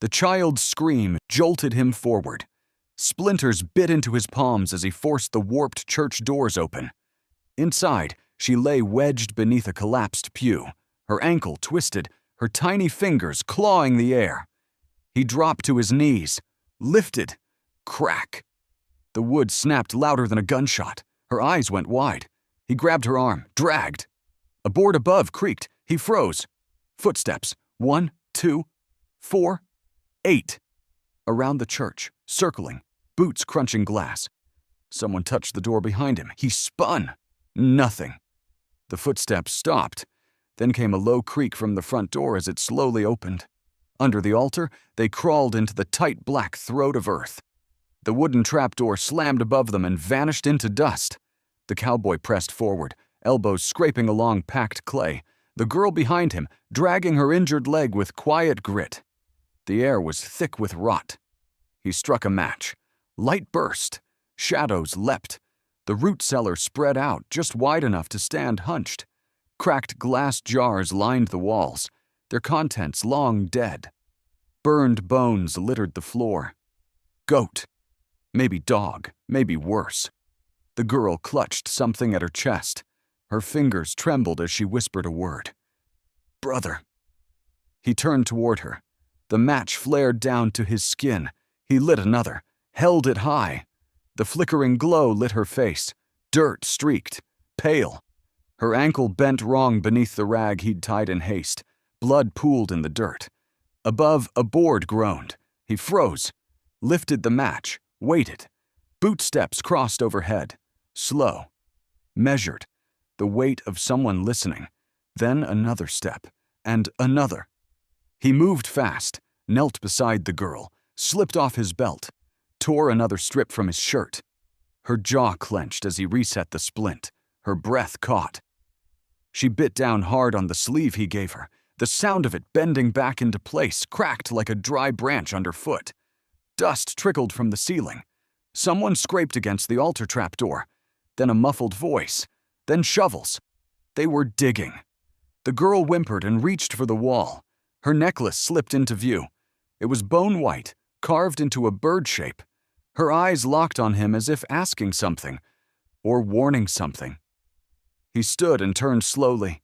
The child's scream jolted him forward. Splinters bit into his palms as he forced the warped church doors open. Inside, she lay wedged beneath a collapsed pew, her ankle twisted, her tiny fingers clawing the air. He dropped to his knees, lifted, crack. The wood snapped louder than a gunshot. Her eyes went wide. He grabbed her arm, dragged. A board above creaked. He froze. Footsteps. 1, 2, 4, 8. Around the church, circling, boots crunching glass. Someone touched the door behind him. He spun. Nothing. The footsteps stopped. Then came a low creak from the front door as it slowly opened. Under the altar, they crawled into the tight black throat of earth. The wooden trapdoor slammed above them and vanished into dust. The cowboy pressed forward, elbows scraping along packed clay, the girl behind him dragging her injured leg with quiet grit. The air was thick with rot. He struck a match. Light burst. Shadows leapt. The root cellar spread out just wide enough to stand hunched. Cracked glass jars lined the walls, their contents long dead. Burned bones littered the floor. Goat. Maybe dog, maybe worse. The girl clutched something at her chest. Her fingers trembled as she whispered a word. "Brother." He turned toward her. The match flared down to his skin. He lit another, held it high. The flickering glow lit her face, dirt streaked, pale. Her ankle bent wrong beneath the rag he'd tied in haste. Blood pooled in the dirt. Above, a board groaned. He froze, lifted the match, waited. Boot steps crossed overhead. Slow. Measured. The weight of someone listening. Then another step. And another. He moved fast, knelt beside the girl, slipped off his belt, tore another strip from his shirt. Her jaw clenched as he reset the splint. Her breath caught. She bit down hard on the sleeve he gave her. The sound of it bending back into place cracked like a dry branch underfoot. Dust trickled from the ceiling. Someone scraped against the altar trapdoor. Then a muffled voice. Then shovels. They were digging. The girl whimpered and reached for the wall. Her necklace slipped into view. It was bone white, carved into a bird shape. Her eyes locked on him as if asking something, or warning something. He stood and turned slowly.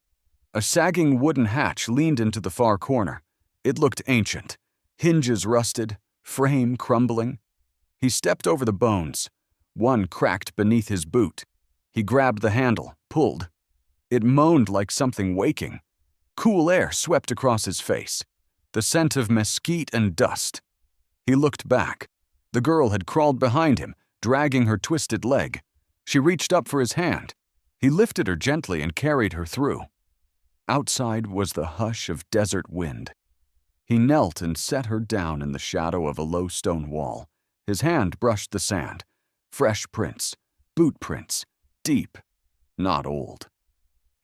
A sagging wooden hatch leaned into the far corner. It looked ancient, hinges rusted, frame crumbling. He stepped over the bones. One cracked beneath his boot. He grabbed the handle, pulled. It moaned like something waking. Cool air swept across his face, the scent of mesquite and dust. He looked back. The girl had crawled behind him, dragging her twisted leg. She reached up for his hand. He lifted her gently and carried her through. Outside was the hush of desert wind. He knelt and set her down in the shadow of a low stone wall. His hand brushed the sand. Fresh prints, boot prints, deep, not old.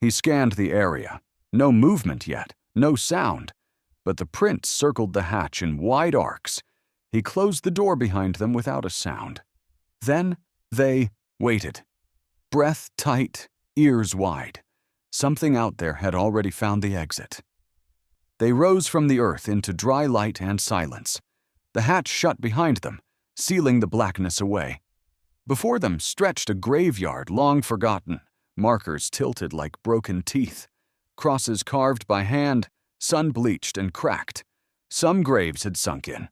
He scanned the area. No movement yet, no sound, but the prints circled the hatch in wide arcs. He closed the door behind them without a sound. Then they waited. Breath tight, ears wide. Something out there had already found the exit. They rose from the earth into dry light and silence. The hatch shut behind them, sealing the blackness away. Before them stretched a graveyard long forgotten, markers tilted like broken teeth, crosses carved by hand, sun-bleached and cracked. Some graves had sunk in.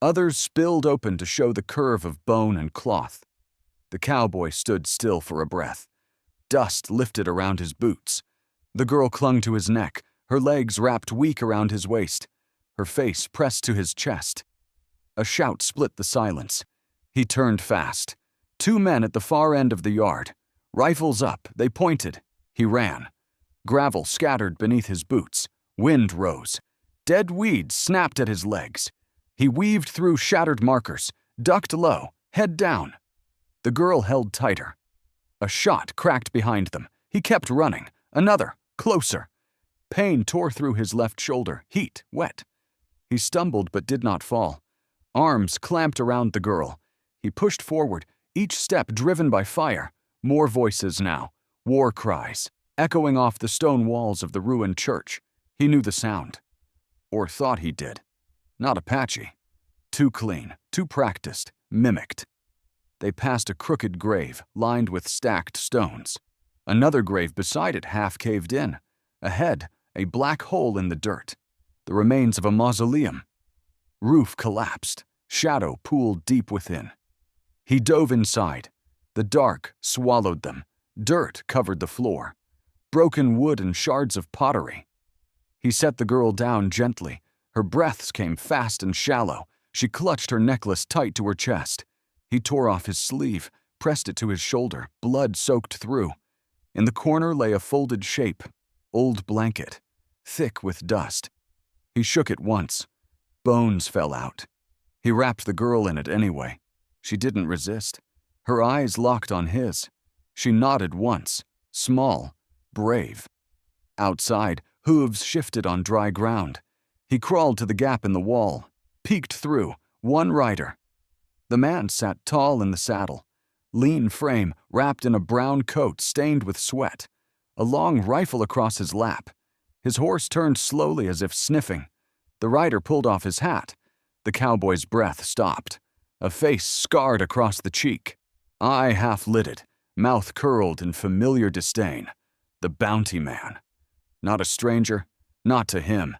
Others spilled open to show the curve of bone and cloth. The cowboy stood still for a breath. Dust lifted around his boots. The girl clung to his neck, her legs wrapped weak around his waist, her face pressed to his chest. A shout split the silence. He turned fast. 2 men at the far end of the yard. Rifles up, they pointed. He ran. Gravel scattered beneath his boots. Wind rose. Dead weeds snapped at his legs. He weaved through shattered markers, ducked low, head down. The girl held tighter. A shot cracked behind them. He kept running. Another, closer. Pain tore through his left shoulder, heat, wet. He stumbled but did not fall. Arms clamped around the girl. He pushed forward, each step driven by fire. More voices now, war cries, echoing off the stone walls of the ruined church. He knew the sound. Or thought he did. Not Apache. Too clean, too practiced, mimicked. They passed a crooked grave lined with stacked stones. Another grave beside it half caved in. Ahead, a black hole in the dirt. The remains of a mausoleum. Roof collapsed. Shadow pooled deep within. He dove inside. The dark swallowed them. Dirt covered the floor. Broken wood and shards of pottery. He set the girl down gently. Her breaths came fast and shallow. She clutched her necklace tight to her chest. He tore off his sleeve, pressed it to his shoulder, blood soaked through. In the corner lay a folded shape, old blanket, thick with dust. He shook it once. Bones fell out. He wrapped the girl in it anyway. She didn't resist. Her eyes locked on his. She nodded once, small, brave. Outside, hooves shifted on dry ground. He crawled to the gap in the wall, peeked through, one rider. The man sat tall in the saddle, lean frame wrapped in a brown coat stained with sweat, a long rifle across his lap. His horse turned slowly as if sniffing. The rider pulled off his hat. The cowboy's breath stopped. A face scarred across the cheek. Eye half-lidded, mouth curled in familiar disdain. The bounty man. Not a stranger, not to him.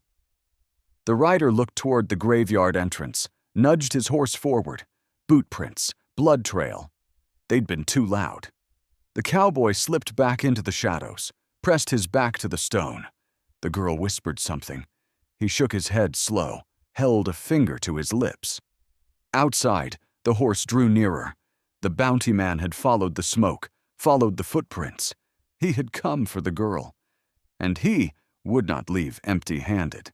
The rider looked toward the graveyard entrance, nudged his horse forward. Boot prints, blood trail. They'd been too loud. The cowboy slipped back into the shadows, pressed his back to the stone. The girl whispered something. He shook his head slow, held a finger to his lips. Outside, the horse drew nearer. The bounty man had followed the smoke, followed the footprints. He had come for the girl. And he would not leave empty-handed.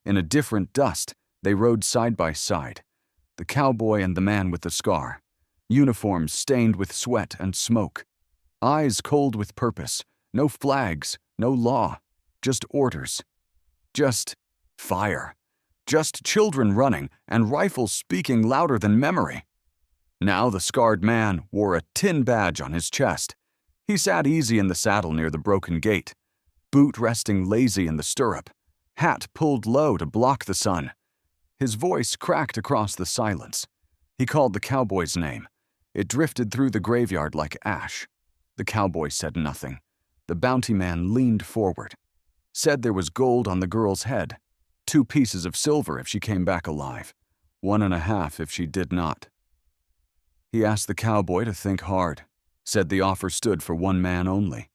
In a different dust, they rode side by side. The cowboy and the man with the scar. Uniforms stained with sweat and smoke. Eyes cold with purpose. No flags, no law. Just orders. Just fire. Just children running and rifles speaking louder than memory. Now the scarred man wore a tin badge on his chest. He sat easy in the saddle near the broken gate. Boot resting lazy in the stirrup. Hat pulled low to block the sun. His voice cracked across the silence. He called the cowboy's name. It drifted through the graveyard like ash. The cowboy said nothing. The bounty man leaned forward. Said there was gold on the girl's head. 2 pieces of silver if she came back alive. 1.5 if she did not. He asked the cowboy to think hard. Said the offer stood for one man only.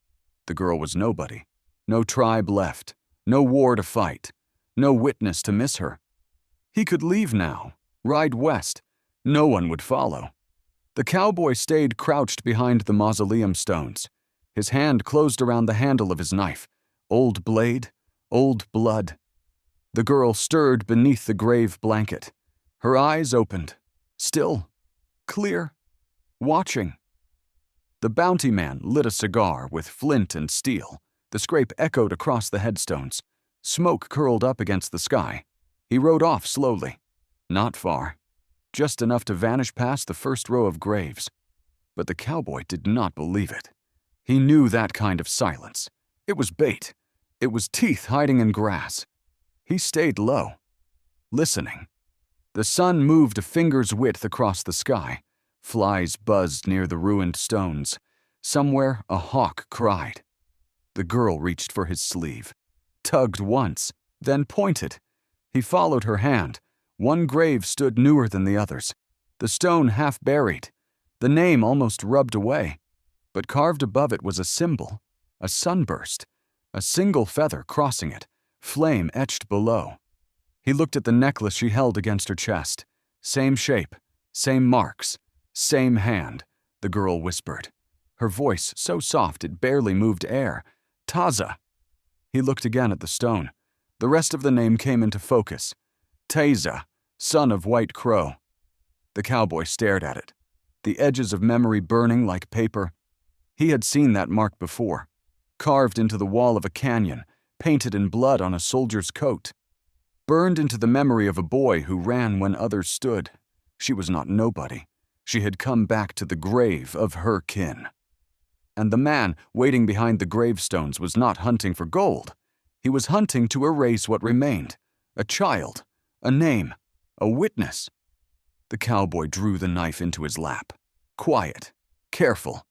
The girl was nobody. No tribe left. No war to fight. No witness to miss her. He could leave now, ride west. No one would follow. The cowboy stayed crouched behind the mausoleum stones. His hand closed around the handle of his knife. Old blade, old blood. The girl stirred beneath the grave blanket. Her eyes opened. Still, clear, watching. The bounty man lit a cigar with flint and steel. The scrape echoed across the headstones. Smoke curled up against the sky. He rode off slowly. Not far. Just enough to vanish past the first row of graves. But the cowboy did not believe it. He knew that kind of silence. It was bait. It was teeth hiding in grass. He stayed low, listening. The sun moved a finger's width across the sky. Flies buzzed near the ruined stones. Somewhere a hawk cried. The girl reached for his sleeve, tugged once, then pointed. He followed her hand. One grave stood newer than the others, the stone half buried, the name almost rubbed away. But carved above it was a symbol, a sunburst, a single feather crossing it, flame etched below. He looked at the necklace she held against her chest. Same shape, same marks, same hand, the girl whispered. Her voice so soft it barely moved air. Taza. He looked again at the stone. The rest of the name came into focus. Taza, son of White Crow. The cowboy stared at it, the edges of memory burning like paper. He had seen that mark before, carved into the wall of a canyon, painted in blood on a soldier's coat. Burned into the memory of a boy who ran when others stood. She was not nobody. She had come back to the grave of her kin. And the man waiting behind the gravestones was not hunting for gold. He was hunting to erase what remained. A child, A name. A witness. The cowboy drew the knife into his lap. Quiet. Careful.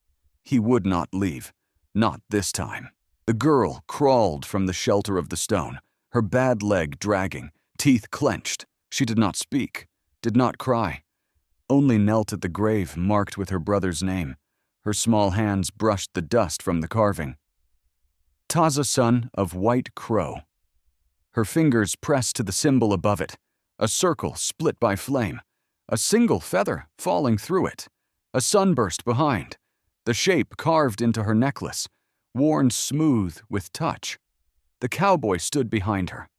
He would not leave. Not this time. The girl crawled from the shelter of the stone, her bad leg dragging, teeth clenched. She did not speak, did not cry, only knelt at the grave marked with her brother's name. Her small hands brushed the dust from the carving. Taza, son of White Crow. Her fingers pressed to the symbol above it, a circle split by flame, a single feather falling through it, a sunburst behind, the shape carved into her necklace, worn smooth with touch. The cowboy stood behind her.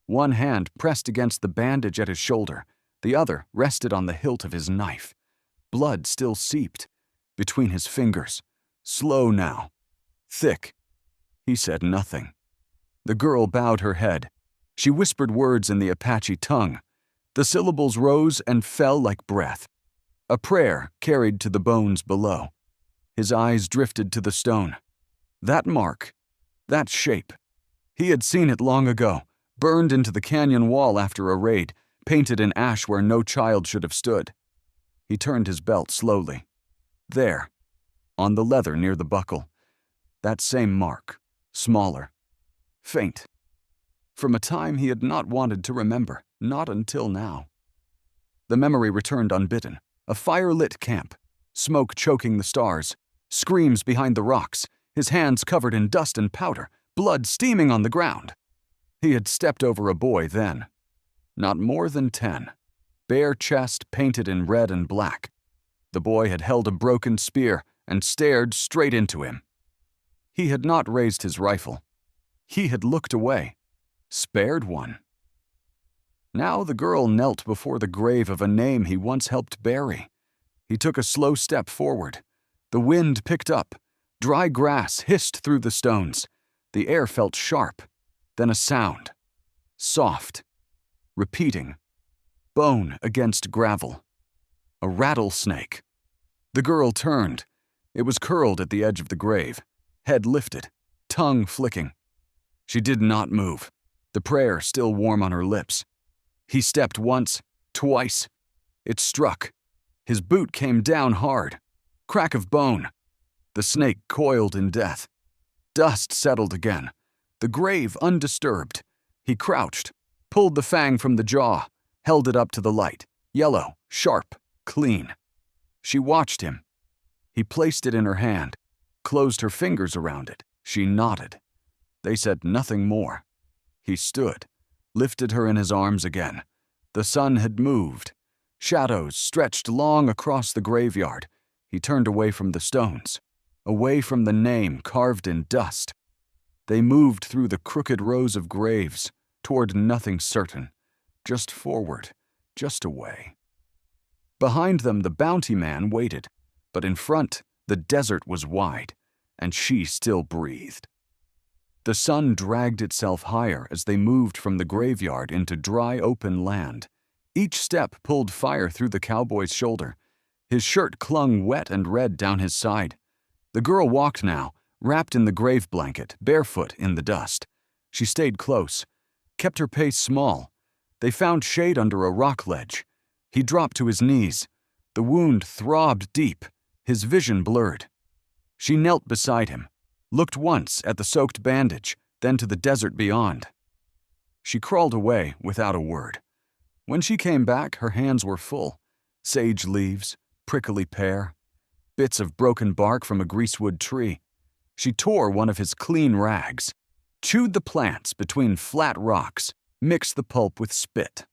One hand pressed against the bandage at his shoulder, the other rested on the hilt of his knife. Blood still seeped between his fingers, slow now, thick. He said nothing. The girl bowed her head. She whispered words in the Apache tongue. The syllables rose and fell like breath. A prayer carried to the bones below. His eyes drifted to the stone. That mark, that shape. He had seen it long ago, burned into the canyon wall after a raid, painted in ash where no child should have stood. He turned his belt slowly. There, on the leather near the buckle, that same mark, smaller, faint. From a time he had not wanted to remember, not until now. The memory returned unbidden. A fire-lit camp, smoke choking the stars, screams behind the rocks, his hands covered in dust and powder, blood steaming on the ground. He had stepped over a boy then. Not more than 10. Bare chest painted in red and black. The boy had held a broken spear and stared straight into him. He had not raised his rifle. He had looked away, spared one. Now the girl knelt before the grave of a name he once helped bury. He took a slow step forward. The wind picked up. Dry grass hissed through the stones. The air felt sharp. Then a sound. Soft. Repeating. Bone against gravel. A rattlesnake. The girl turned. It was curled at the edge of the grave, head lifted, tongue flicking. She did not move, the prayer still warm on her lips. He stepped once, twice. It struck. His boot came down hard. Crack of bone. The snake coiled in death. Dust settled again. The grave undisturbed. He crouched, pulled the fang from the jaw, held it up to the light. Yellow, sharp, clean. She watched him. He placed it in her hand, closed her fingers around it. She nodded. They said nothing more. He stood, lifted her in his arms again. The sun had moved. Shadows stretched long across the graveyard. He turned away from the stones, away from the name carved in dust. They moved through the crooked rows of graves, toward nothing certain, just forward, just away. Behind them the bounty man waited, but in front the desert was wide, and she still breathed. The sun dragged itself higher as they moved from the graveyard into dry open land. Each step pulled fire through the cowboy's shoulder. His shirt clung wet and red down his side. The girl walked now, wrapped in the grave blanket, barefoot in the dust. She stayed close, kept her pace small. They found shade under a rock ledge. He dropped to his knees. The wound throbbed deep, his vision blurred. She knelt beside him, looked once at the soaked bandage, then to the desert beyond. She crawled away without a word. When she came back, her hands were full. Sage leaves, prickly pear, bits of broken bark from a greasewood tree. She tore one of his clean rags, chewed the plants between flat rocks, mixed the pulp with spit.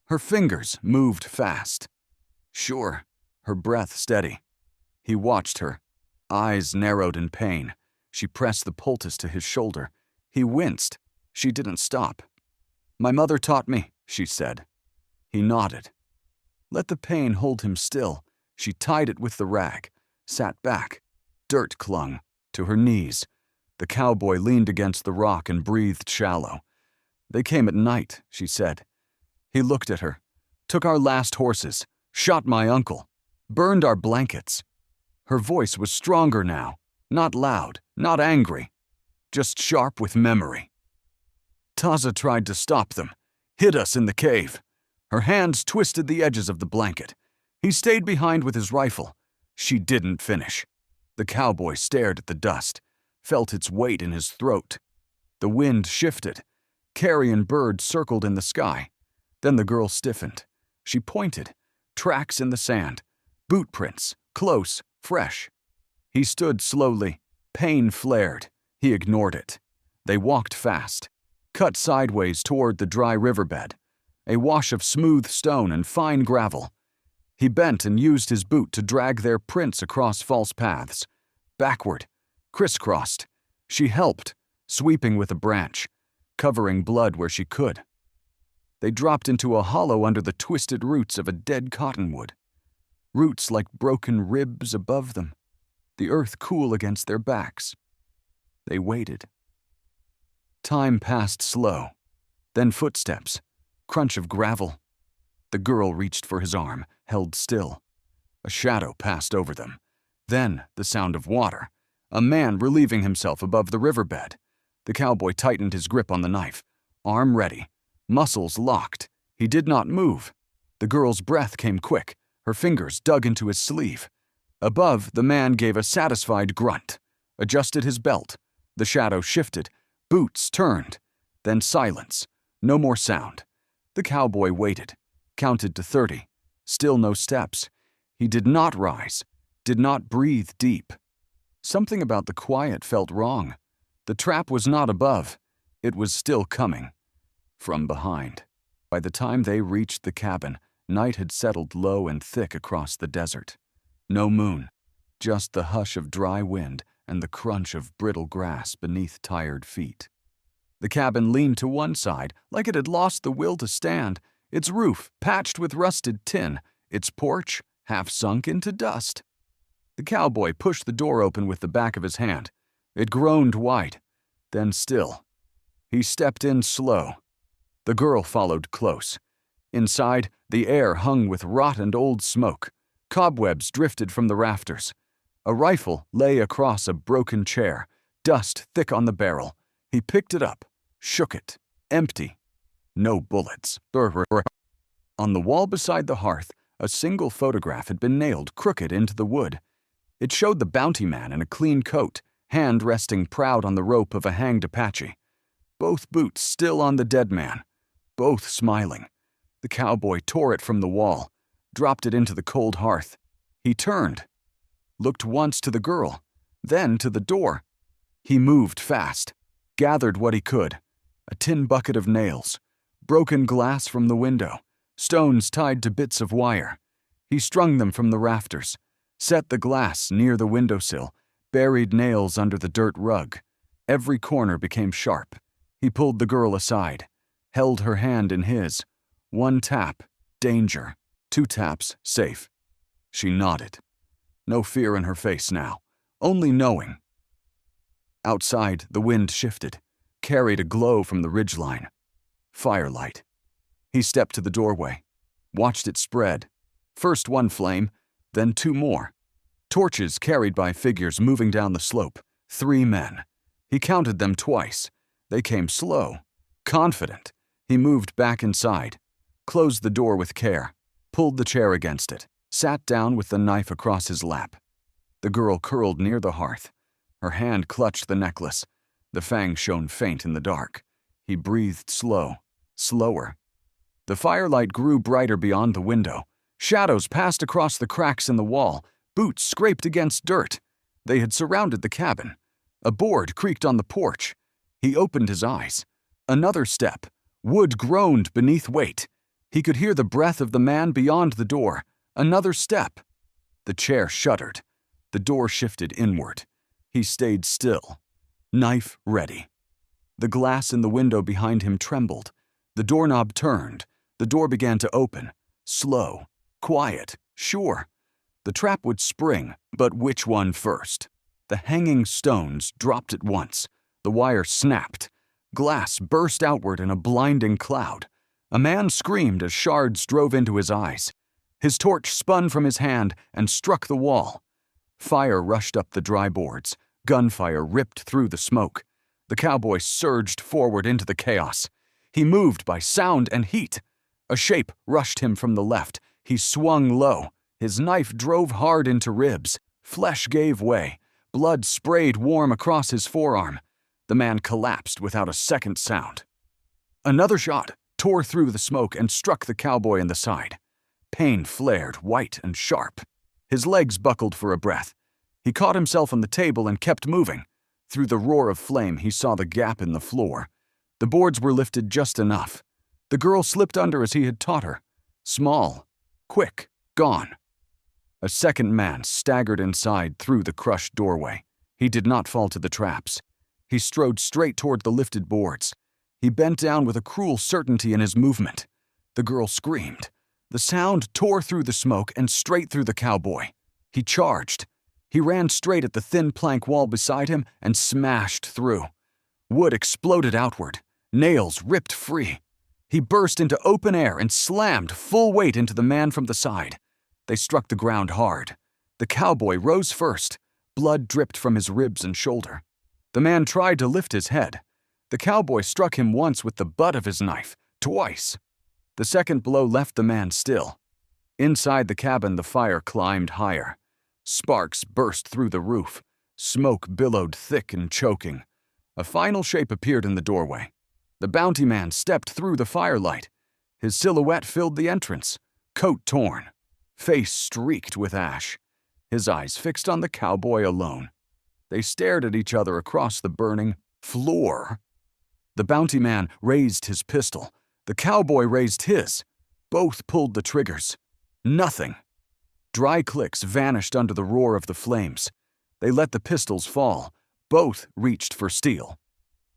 Her fingers moved fast. Sure, her breath steady. He watched her, eyes narrowed in pain. She pressed the poultice to his shoulder. He winced. She didn't stop. "My mother taught me," she said. He nodded. Let the pain hold him still. She tied it with the rag, sat back. Dirt clung to her knees. The cowboy leaned against the rock and breathed shallow. "They came at night," she said. He looked at her, took our last horses, shot my uncle, burned our blankets. Her voice was stronger now, not loud, not angry, just sharp with memory. "Taza tried to stop them, hid us in the cave. Her hands twisted the edges of the blanket. He stayed behind with his rifle. She didn't finish. The cowboy stared at the dust, felt its weight in his throat. The wind shifted. Carrion birds circled in the sky. Then the girl stiffened. She pointed. Tracks in the sand. Boot prints. Close. Fresh. He stood slowly. Pain flared. He ignored it. They walked fast. Cut sideways toward the dry riverbed. A wash of smooth stone and fine gravel. He bent and used his boot to drag their prints across false paths. Backward. Crisscrossed. She helped, sweeping with a branch, covering blood where she could. They dropped into a hollow under the twisted roots of a dead cottonwood. Roots like broken ribs above them, the earth cool against their backs. They waited. Time passed slow. Then footsteps, crunch of gravel. The girl reached for his arm, held still. A shadow passed over them. Then the sound of water. A man relieving himself above the riverbed. The cowboy tightened his grip on the knife, arm ready, muscles locked. He did not move. The girl's breath came quick. Her fingers dug into his sleeve. Above, the man gave a satisfied grunt, adjusted his belt. The shadow shifted. Boots turned. Then silence. No more sound. The cowboy waited, counted to 30. Still no steps. He did not rise, did not breathe deep. Something about the quiet felt wrong. The trap was not above. It was still coming. From behind. By the time they reached the cabin, night had settled low and thick across the desert. No moon, just the hush of dry wind and the crunch of brittle grass beneath tired feet. The cabin leaned to one side, like it had lost the will to stand, its roof patched with rusted tin, its porch half sunk into dust. The cowboy pushed the door open with the back of his hand. It groaned wide, then still. He stepped in slow. The girl followed close. Inside, the air hung with rot and old smoke. Cobwebs drifted from the rafters. A rifle lay across a broken chair, dust thick on the barrel. He picked it up, shook it, empty. No bullets. On the wall beside the hearth, a single photograph had been nailed crooked into the wood. It showed the bounty man in a clean coat, hand resting proud on the rope of a hanged Apache. Both boots still on the dead man, both smiling. The cowboy tore it from the wall, dropped it into the cold hearth. He turned, looked once to the girl, then to the door. He moved fast, gathered what he could. A tin bucket of nails, broken glass from the window, stones tied to bits of wire. He strung them from the rafters, set the glass near the windowsill, buried nails under the dirt rug. Every corner became sharp. He pulled the girl aside, held her hand in his. One tap, danger. 2 taps, safe. She nodded. No fear in her face now, only knowing. Outside, the wind shifted, carried a glow from the ridgeline. Firelight. He stepped to the doorway, watched it spread. First 1 flame, then 2 more. Torches carried by figures moving down the slope. 3 men. He counted them twice. They came slow, confident. He moved back inside, closed the door with care, pulled the chair against it, sat down with the knife across his lap. The girl curled near the hearth. Her hand clutched the necklace. The fangs shone faint in the dark. He breathed slow, slower. The firelight grew brighter beyond the window. Shadows passed across the cracks in the wall. Boots scraped against dirt. They had surrounded the cabin. A board creaked on the porch. He opened his eyes. Another step. Wood groaned beneath weight. He could hear the breath of the man beyond the door. Another step. The chair shuddered. The door shifted inward. He stayed still, knife ready. The glass in the window behind him trembled. The doorknob turned. The door began to open. Slow, quiet, sure. The trap would spring, but which one first? The hanging stones dropped at once. The wire snapped. Glass burst outward in a blinding cloud. A man screamed as shards drove into his eyes. His torch spun from his hand and struck the wall. Fire rushed up the dry boards. Gunfire ripped through the smoke. The cowboy surged forward into the chaos. He moved by sound and heat. A shape rushed him from the left. He swung low. His knife drove hard into ribs. Flesh gave way. Blood sprayed warm across his forearm. The man collapsed without a second sound. Another shot tore through the smoke and struck the cowboy in the side. Pain flared, white and sharp. His legs buckled for a breath. He caught himself on the table and kept moving. Through the roar of flame, he saw the gap in the floor. The boards were lifted just enough. The girl slipped under as he had taught her. Small, quick, gone. A second man staggered inside through the crushed doorway. He did not fall to the traps. He strode straight toward the lifted boards. He bent down with a cruel certainty in his movement. The girl screamed. The sound tore through the smoke and straight through the cowboy. He charged. He ran straight at the thin plank wall beside him and smashed through. Wood exploded outward. Nails ripped free. He burst into open air and slammed full weight into the man from the side. They struck the ground hard. The cowboy rose first. Blood dripped from his ribs and shoulder. The man tried to lift his head. The cowboy struck him once with the butt of his knife, twice. The second blow left the man still. Inside the cabin, the fire climbed higher. Sparks burst through the roof. Smoke billowed thick and choking. A final shape appeared in the doorway. The bounty man stepped through the firelight. His silhouette filled the entrance, coat torn, face streaked with ash, his eyes fixed on the cowboy alone. They stared at each other across the burning floor. The bounty man raised his pistol. The cowboy raised his. Both pulled the triggers. Nothing. Dry clicks vanished under the roar of the flames. They let the pistols fall. Both reached for steel.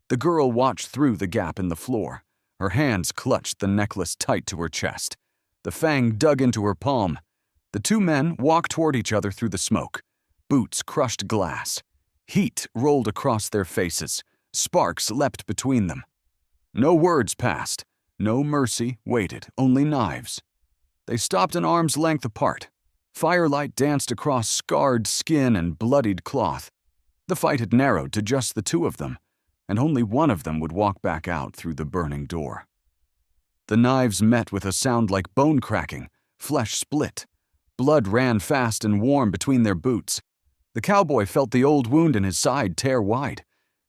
The girl watched through the gap in the floor. Her hands clutched the necklace tight to her chest. The fang dug into her palm. The two men walked toward each other through the smoke. Boots crushed glass. Heat rolled across their faces. Sparks leapt between them. No words passed. No mercy waited, only knives. They stopped an arm's length apart. Firelight danced across scarred skin and bloodied cloth. The fight had narrowed to just the two of them, and only one of them would walk back out through the burning door. The knives met with a sound like bone cracking. Flesh split. Blood ran fast and warm between their boots. The cowboy felt the old wound in his side tear wide.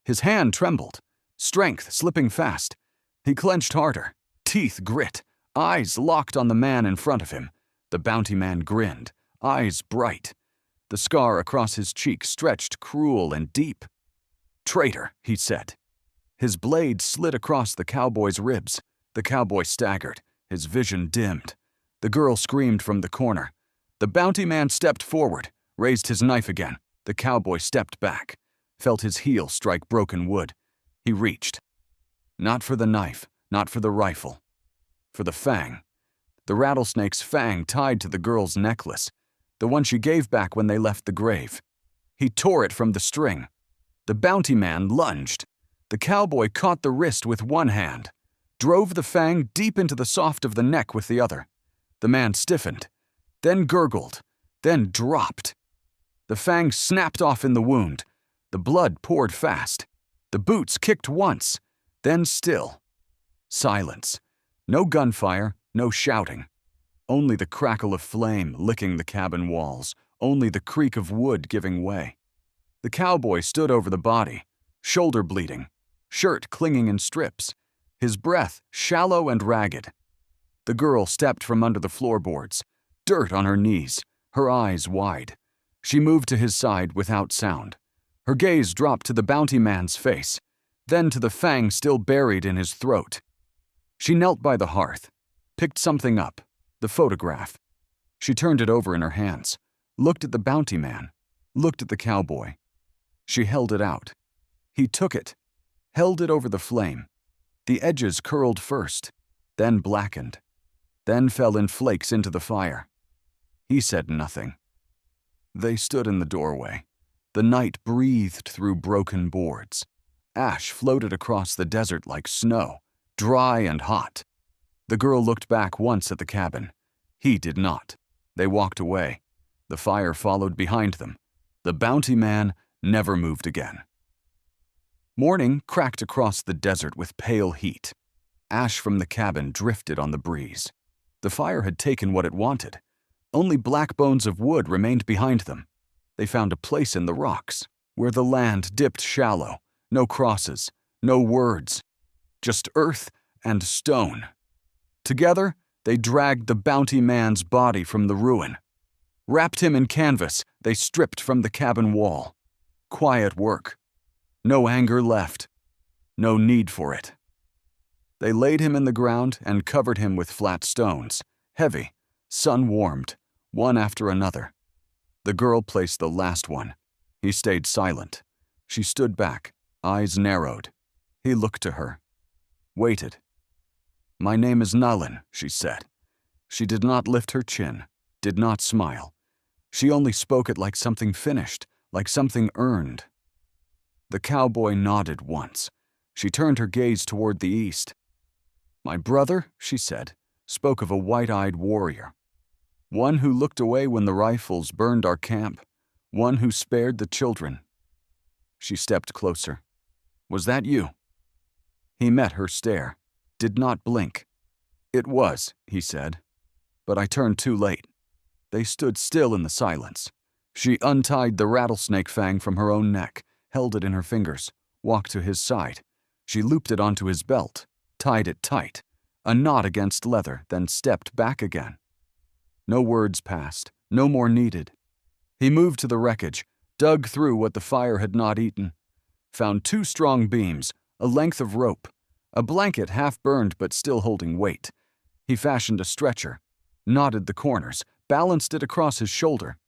His hand trembled, strength slipping fast. He clenched harder, teeth grit, eyes locked on the man in front of him. The bounty man grinned, eyes bright. The scar across his cheek stretched cruel and deep. "Traitor," he said. His blade slid across the cowboy's ribs. The cowboy staggered, his vision dimmed. The girl screamed from the corner. The bounty man stepped forward, raised his knife again. The cowboy stepped back, felt his heel strike broken wood. He reached. Not for the knife, not for the rifle. For the fang. The rattlesnake's fang tied to the girl's necklace, the one she gave back when they left the grave. He tore it from the string. The bounty man lunged. The cowboy caught the wrist with one hand, drove the fang deep into the soft of the neck with the other. The man stiffened, then gurgled, then dropped. The fang snapped off in the wound. The blood poured fast. The boots kicked once, then still. Silence. No gunfire, no shouting. Only the crackle of flame licking the cabin walls, only the creak of wood giving way. The cowboy stood over the body, shoulder bleeding, shirt clinging in strips, his breath shallow and ragged. The girl stepped from under the floorboards, dirt on her knees, her eyes wide. She moved to his side without sound. Her gaze dropped to the bounty man's face, then to the fang still buried in his throat. She knelt by the hearth, picked something up, the photograph. She turned it over in her hands, looked at the bounty man, looked at the cowboy. She held it out. He took it, held it over the flame. The edges curled first, then blackened, then fell in flakes into the fire. He said nothing. They stood in the doorway. The night breathed through broken boards. Ash floated across the desert like snow, dry and hot. The girl looked back once at the cabin. He did not. They walked away. The fire followed behind them. The bounty man never moved again. Morning cracked across the desert with pale heat. Ash from the cabin drifted on the breeze. The fire had taken what it wanted. Only black bones of wood remained behind them. They found a place in the rocks, where the land dipped shallow, no crosses, no words, just earth and stone. Together, they dragged the bounty man's body from the ruin. Wrapped him in canvas, they stripped from the cabin wall. Quiet work. No anger left. No need for it. They laid him in the ground and covered him with flat stones, heavy, sun-warmed, one after another. The girl placed the last one. He stayed silent. She stood back, eyes narrowed. He looked to her. Waited. "My name is Nalin," she said. She did not lift her chin, did not smile. She only spoke it like something finished, like something earned. The cowboy nodded once. She turned her gaze toward the east. "My brother," she said, spoke of a white-eyed warrior. One who looked away when the rifles burned our camp. One who spared the children. She stepped closer. "Was that you?" He met her stare, did not blink. "It was," he said, "but I turned too late." They stood still in the silence. She untied the rattlesnake fang from her own neck, held it in her fingers, walked to his side. She looped it onto his belt, tied it tight, a knot against leather, then stepped back again. No words passed, no more needed. He moved to the wreckage, dug through what the fire had not eaten, found 2 strong beams, a length of rope, a blanket half burned but still holding weight. He fashioned a stretcher, knotted the corners, balanced it across his shoulder.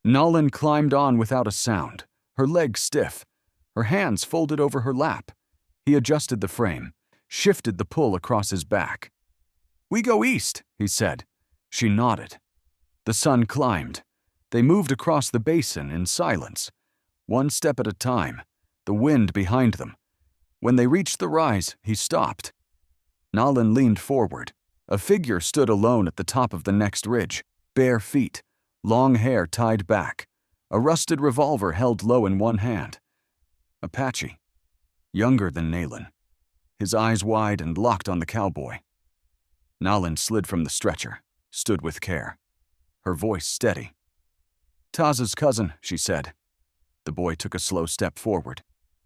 Nalin climbed on without a sound, her legs stiff, her hands folded over her lap. He adjusted the frame, shifted the pull across his back. "We go east," he said. She nodded. The sun climbed. They moved across the basin in silence, one step at a time, the wind behind them. When they reached the rise, he stopped. Nalin leaned forward. A figure stood alone at the top of the next ridge, bare feet, long hair tied back, a rusted revolver held low in one hand. Apache, younger than Nalin, his eyes wide and locked on the cowboy. Nalin slid from the stretcher, stood with care, her voice steady. "Taz's cousin," she said. The boy took a slow step forward,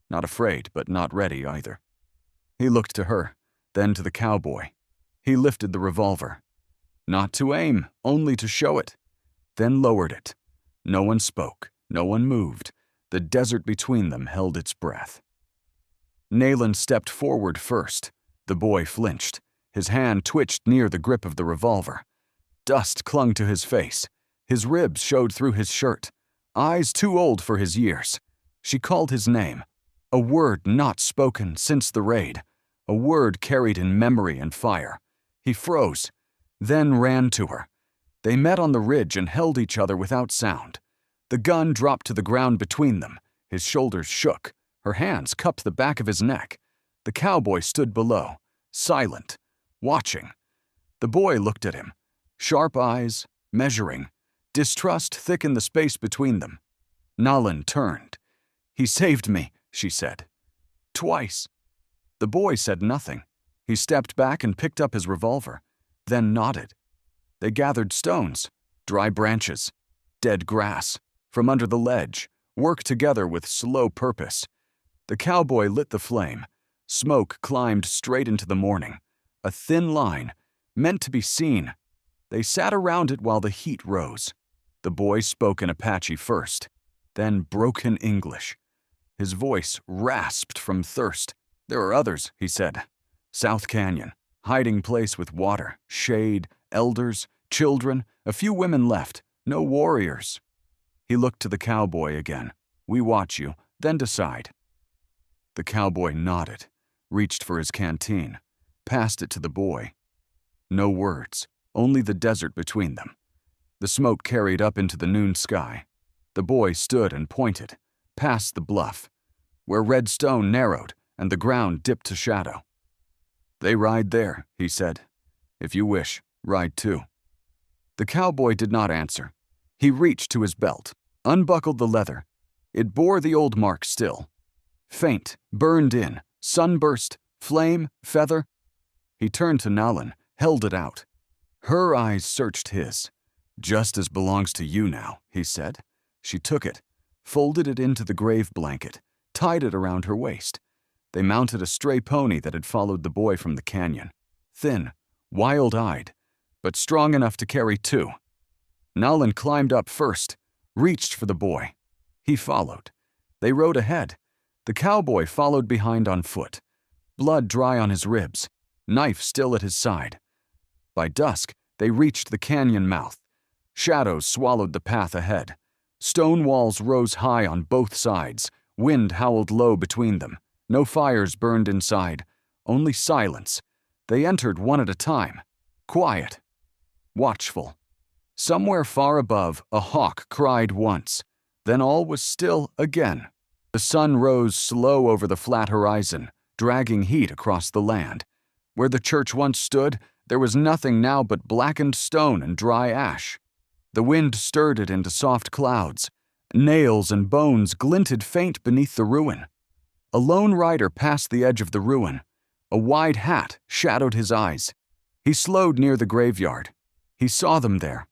not afraid but not ready either. He looked to her, then to the cowboy. He lifted the revolver, not to aim, only to show it, then lowered it. No one spoke, no one moved. The desert between them held its breath. Nalin stepped forward first. The boy flinched. His hand twitched near the grip of the revolver. Dust clung to his face. His ribs showed through his shirt. Eyes too old for his years. She called his name. A word not spoken since the raid. A word carried in memory and fire. He froze, then ran to her. They met on the ridge and held each other without sound. The gun dropped to the ground between them. His shoulders shook. Her hands cupped the back of his neck. The cowboy stood below, silent, watching. The boy looked at him. Sharp eyes, measuring. Distrust thickened the space between them. Nalin turned. "He saved me," she said. "Twice." The boy said nothing. He stepped back and picked up his revolver, then nodded. They gathered stones, dry branches, dead grass, from under the ledge, worked together with slow purpose. The cowboy lit the flame. Smoke climbed straight into the morning. A thin line, meant to be seen. They sat around it while the heat rose. The boy spoke in Apache first, then broken English. His voice rasped from thirst. "There are others," he said. "South Canyon, hiding place with water, shade, elders, children, a few women left, no warriors." He looked to the cowboy again. "We watch you, then decide." The cowboy nodded, reached for his canteen, passed it to the boy. No words, only the desert between them. The smoke carried up into the noon sky. The boy stood and pointed, past the bluff, where red stone narrowed and the ground dipped to shadow. "They ride there," he said. "If you wish, ride too." The cowboy did not answer. He reached to his belt, unbuckled the leather. It bore the old mark still. Faint, burned in, sunburst, flame, feather. He turned to Nalin, held it out. Her eyes searched his. "Justice belongs to you now," he said. She took it, folded it into the grave blanket, tied it around her waist. They mounted a stray pony that had followed the boy from the canyon. Thin, wild-eyed, but strong enough to carry two. Nalin climbed up first, reached for the boy. He followed. They rode ahead. The cowboy followed behind on foot, blood dry on his ribs, knife still at his side. By dusk, they reached the canyon mouth. Shadows swallowed the path ahead. Stone walls rose high on both sides. Wind howled low between them. No fires burned inside, only silence. They entered one at a time, quiet, watchful. Somewhere far above, a hawk cried once. Then all was still again. The sun rose slow over the flat horizon, dragging heat across the land. Where the church once stood, there was nothing now but blackened stone and dry ash. The wind stirred it into soft clouds. Nails and bones glinted faint beneath the ruin. A lone rider passed the edge of the ruin. A wide hat shadowed his eyes. He slowed near the graveyard. He saw them there.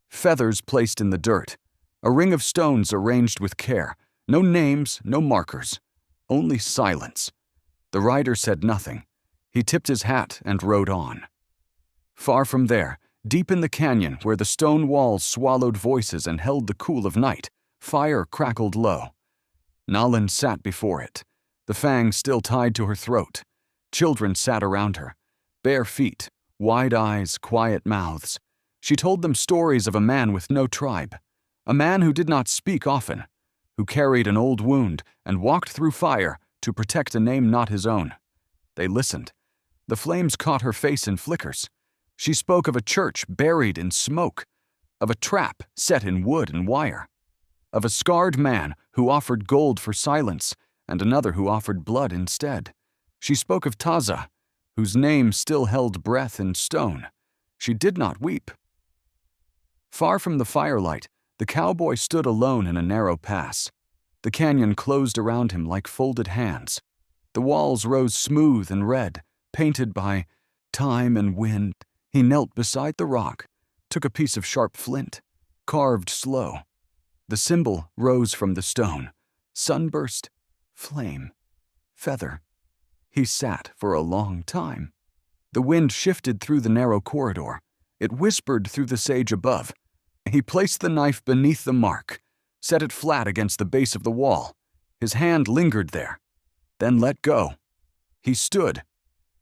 Feathers placed in the dirt. A ring of stones arranged with care. No names, no markers. Only silence. The rider said nothing. He tipped his hat and rode on. Far from there, deep in the canyon where the stone walls swallowed voices and held the cool of night, fire crackled low. Nalin sat before it, the fangs still tied to her throat. Children sat around her, bare feet, wide eyes, quiet mouths. She told them stories of a man with no tribe, a man who did not speak often, who carried an old wound and walked through fire to protect a name not his own. They listened. The flames caught her face in flickers. She spoke of a church buried in smoke, of a trap set in wood and wire, of a scarred man who offered gold for silence and another who offered blood instead. She spoke of Taza, whose name still held breath in stone. She did not weep. Far from the firelight, the cowboy stood alone in a narrow pass. The canyon closed around him like folded hands. The walls rose smooth and red, painted by time and wind. He knelt beside the rock, took a piece of sharp flint, carved slow. The symbol rose from the stone. Sunburst, flame, feather. He sat for a long time. The wind shifted through the narrow corridor. It whispered through the sage above. He placed the knife beneath the mark, set it flat against the base of the wall. His hand lingered there, then let go. He stood,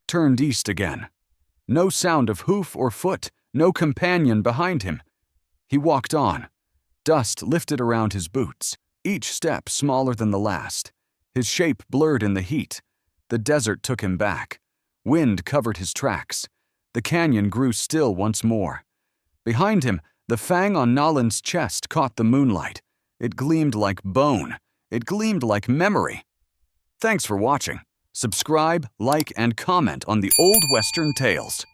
turned east again. No sound of hoof or foot, no companion behind him. He walked on. Dust lifted around his boots, each step smaller than the last. His shape blurred in the heat. The desert took him back. Wind covered his tracks. The canyon grew still once more. Behind him, the fang on Nalin's chest caught the moonlight. It gleamed like bone. It gleamed like memory. Thanks for watching. Subscribe, like, and comment on the Old Western Tales.